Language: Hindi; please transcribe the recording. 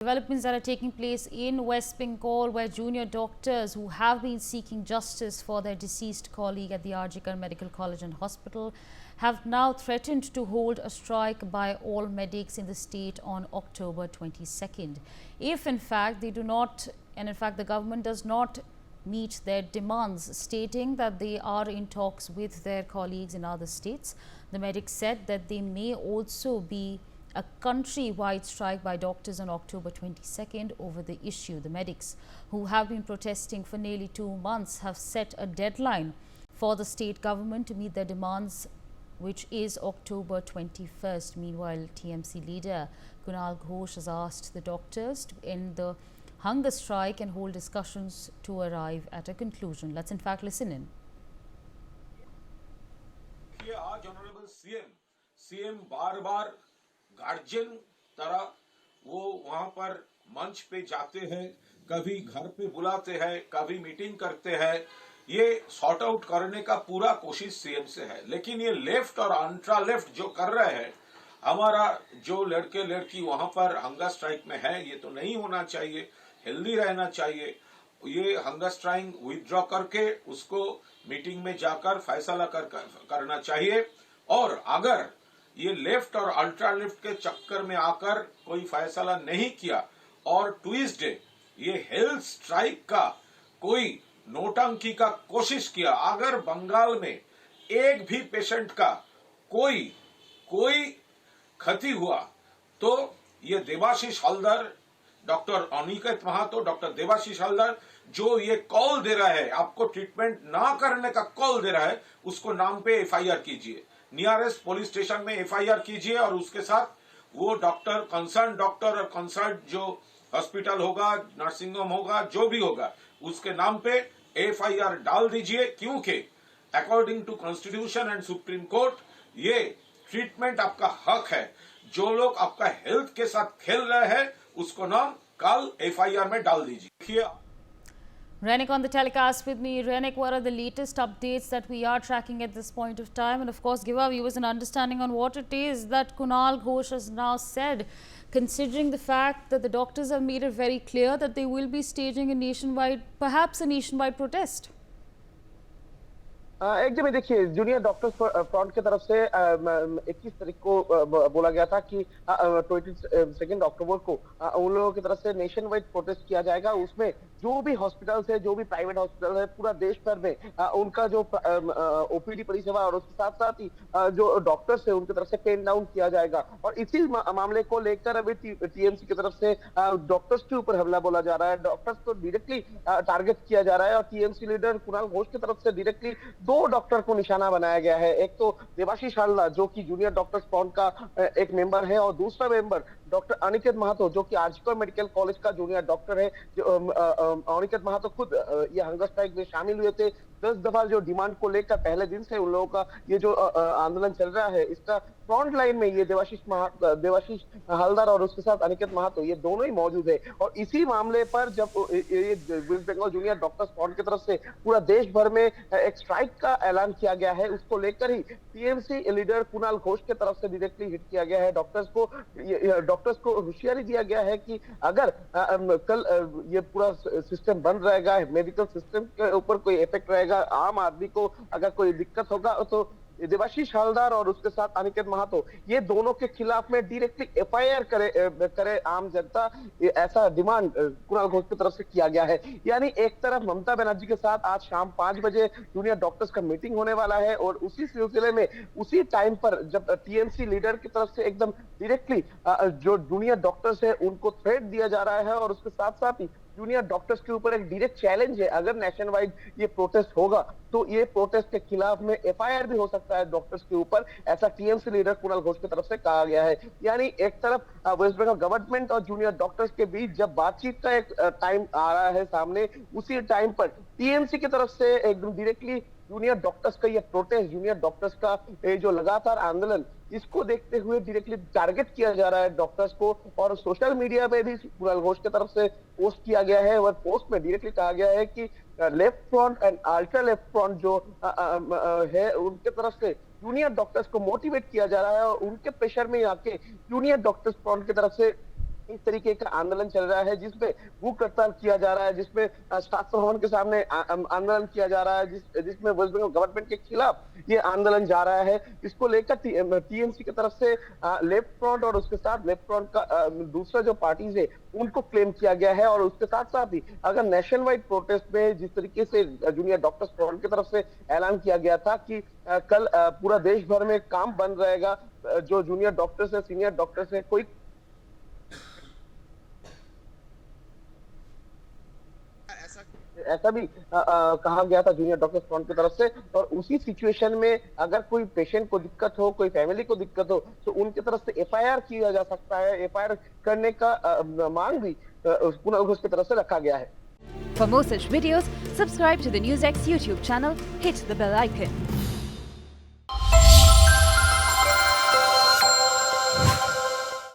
Developments that are taking place in West Bengal, where junior doctors who have been seeking justice for their deceased colleague at the R.J. Kar Medical College and Hospital have now threatened to hold a strike by all medics in the state on October 22nd. If in fact they do not, and in fact the government does not meet their demands, stating that they are in talks with their colleagues in other states, the medics said that they may also be a country-wide strike by doctors on October 22nd over the issue. The medics, who have been protesting for nearly 2 months, have set a deadline for the state government to meet their demands, which is October 21st. Meanwhile, TMC leader Kunal Ghosh has asked the doctors to end the hunger strike and hold discussions to arrive at a conclusion. Let's in fact listen in. आज ऑनरेबल सीएम बार-बार गार्जियन तरह वो वहां पर मंच पे जाते हैं, कभी घर पे बुलाते हैं, कभी मीटिंग करते हैं। ये सॉर्ट आउट करने का पूरा कोशिश सीएम से है, लेकिन ये लेफ्ट और अल्ट्रा लेफ्ट जो कर रहे हैं, हमारा जो लड़के लड़की वहां पर हंगर स्ट्राइक में है, ये तो नहीं होना चाहिए, हेल्दी रहना चाहिए। ये हंगर स्ट्राइक विथड्रॉ करके उसको मीटिंग में जाकर फैसला करना चाहिए। और अगर ये लेफ्ट और अल्ट्रा लेफ्ट के चक्कर में आकर कोई फैसला नहीं किया और ट्यूसडे ये हेल्थ स्ट्राइक का कोई नोटंकी का कोशिश किया, अगर बंगाल में एक भी पेशेंट का कोई क्षति हुआ तो ये देवाशीष हल्दर, डॉक्टर अनिकेत महातो, डॉक्टर देवाशीष हल्दर जो ये कॉल दे रहा है, आपको ट्रीटमेंट ना करने का कॉल दे रहा है, उसको नाम पे एफआईआर कीजिए, नियरेस्ट पुलिस स्टेशन में एफआईआर कीजिए और उसके साथ वो डॉक्टर, कंसर्न डॉक्टर और कंसर्न जो हॉस्पिटल होगा, नर्सिंग होम होगा, जो भी होगा, उसके नाम पे एफआईआर डाल दीजिए। क्योंकि according to constitution and supreme court ये ट्रीटमेंट आपका हक है। जो लोग आपका हेल्थ के साथ खेल रहे हैं उसको नाम कल एफआईआर में डाल दीजिए। Renik on the telecast with me. Renik, what are the latest updates that we are tracking at this point of time? And of course, give our viewers an understanding on what it is that Kunal Ghosh has now said, considering the fact that the doctors have made it very clear that they will be staging a nationwide, perhaps a nationwide protest. एक जब देखिए जूनियर डॉक्टर्स फ्रंट की तरफ से 21 तारीख को बोला गया था कि 22 अक्टूबर को उन लोगों की तरफ से नेशन वाइड प्रोटेस्ट किया जाएगा। उसमें जो भी हॉस्पिटल है, जो भी प्राइवेट हॉस्पिटल है, पूरा देश भर में उनका जो ओपीडी परिसेवा और उसके साथ साथ ही जो डॉक्टर्स है उनकी तरफ से पेन डाउन किया जाएगा। और इसी मामले को लेकर अभी टीएमसी की तरफ से डॉक्टर्स के ऊपर हमला बोला जा रहा है, डॉक्टर्स को डायरेक्टली टारगेट किया जा रहा है। और टीएमसी लीडर कुणाल घोष की तरफ से डायरेक्टली 2 डॉक्टर को निशाना बनाया गया है। एक तो देवाशीष हल्दर जो कि जूनियर डॉक्टर्स फ्रंट का एक मेंबर है, और दूसरा मेंबर डॉक्टर अनिकेत महातो जो कि आरजी कर मेडिकल कॉलेज का जूनियर डॉक्टर है। अनिकेत महातो खुद ये हंगर स्ट्राइक में शामिल हुए थे। 10 दफा जो डिमांड को लेकर पहले दिन से उन लोगों का ये जो आंदोलन चल रहा है, इसका फ्रंट लाइन में ये देवाशीष हल्दर और उसके साथ अनिकेत महातो ये दोनों ही मौजूद है। और इसी मामले पर जब ये West Bengal junior doctors front की तरफ से पूरा देश भर में एक स्ट्राइक का ऐलान किया गया है, उसको लेकर ही टीएमसी लीडर कुणाल घोष की तरफ से डायरेक्टली हिट किया गया है। डॉक्टर्स को होशियारी दिया गया है कि अगर कल ये पूरा सिस्टम बंद रहेगा, मेडिकल सिस्टम के ऊपर कोई इफेक्ट रहेगा, आम आदमी को अगर कोई दिक्कत होगा तो देवाशीष हल्दर और उसके साथ अनिकेत महातो ये दोनों के खिलाफ में डायरेक्टली एफआईआर करे आम जनता, ऐसा डिमांड कुणाल घोष की तरफ से किया गया है। यानी एक तरफ ममता बनर्जी के साथ आज शाम 5 बजे जूनियर डॉक्टर्स का मीटिंग होने वाला है, और उसी सिलसिले में उसी टाइम पर जब टीएमसी लीडर की तरफ से एकदम डायरेक्टली जो जूनियर डॉक्टर्स है उनको थ्रेट दिया जा रहा है, और उसके साथ साथ ही जूनियर डॉक्टर्स के ऊपर एक डायरेक्ट चैलेंज है। अगर नेशन वाइड ये प्रोटेस्ट होगा तो ये प्रोटेस्ट के खिलाफ में एफआईआर भी हो सकता है डॉक्टर्स के ऊपर, ऐसा टीएमसी लीडर कुणाल घोष की तरफ से कहा गया है। यानी एक तरफ वेस्ट बंगाल गवर्नमेंट और जूनियर डॉक्टर्स के बीच जब बातचीत का एक टाइम आ रहा है सामने, उसी टाइम पर टीएमसी की तरफ से एकदम डायरेक्टली जूनियर डॉक्टर्स का ये प्रोटेस्ट, जूनियर डॉक्टर्स का ये जो लगातार आंदोलन, इसको देखते हुए डायरेक्टली टारगेट किया जा रहा है डॉक्टर्स को। और सोशल मीडिया पे भी कुणाल घोष की तरफ से पोस्ट किया गया है, और पोस्ट में डायरेक्टली कहा गया है कि left front end ultra left front जो है उनके तरफ से जूनियर डॉक्टर्स को मोटिवेट किया जा रहा है, और उनके प्रेशर में आके जूनियर डॉक्टर्स फ्रंट की तरफ से इस तरीके का आंदोलन चल रहा है जिसमें भूख हड़ताल किया जा रहा है, जिसमें शास्त्र भवन के सामने आंदोलन किया जा रहा है, जिसमें वेस्ट बंगाल गवर्नमेंट के खिलाफ ये आंदोलन जा रहा है। इसको लेकर टीएमसी की तरफ से लेफ्ट फ्रंट और उसके साथ लेफ्ट फ्रंट का दूसरा जो पार्टीज है उनको क्लेम किया गया है। और उसके साथ साथ ही अगर नेशन वाइड प्रोटेस्ट में जिस तरीके से जूनियर डॉक्टर्स फ्रंट की तरफ से ऐलान किया गया था कि कल पूरा देश भर में काम बंद रहेगा, जो जूनियर डॉक्टर्स है, सीनियर डॉक्टर्स है, कोई ऐसा भी कहा गया था जूनियर डॉक्टर्स फ्रंट की तरफ से। और उसी सिचुएशन में अगर कोई पेशेंट को दिक्कत हो, कोई फैमिली को दिक्कत हो, तो उनकी तरफ से एफआईआर किया जा सकता है। एफआईआर करने का मांग भी पुनः उसकी तरफ से रखा गया है। For more such videos, subscribe to the NewsX YouTube channel, hit the bell icon.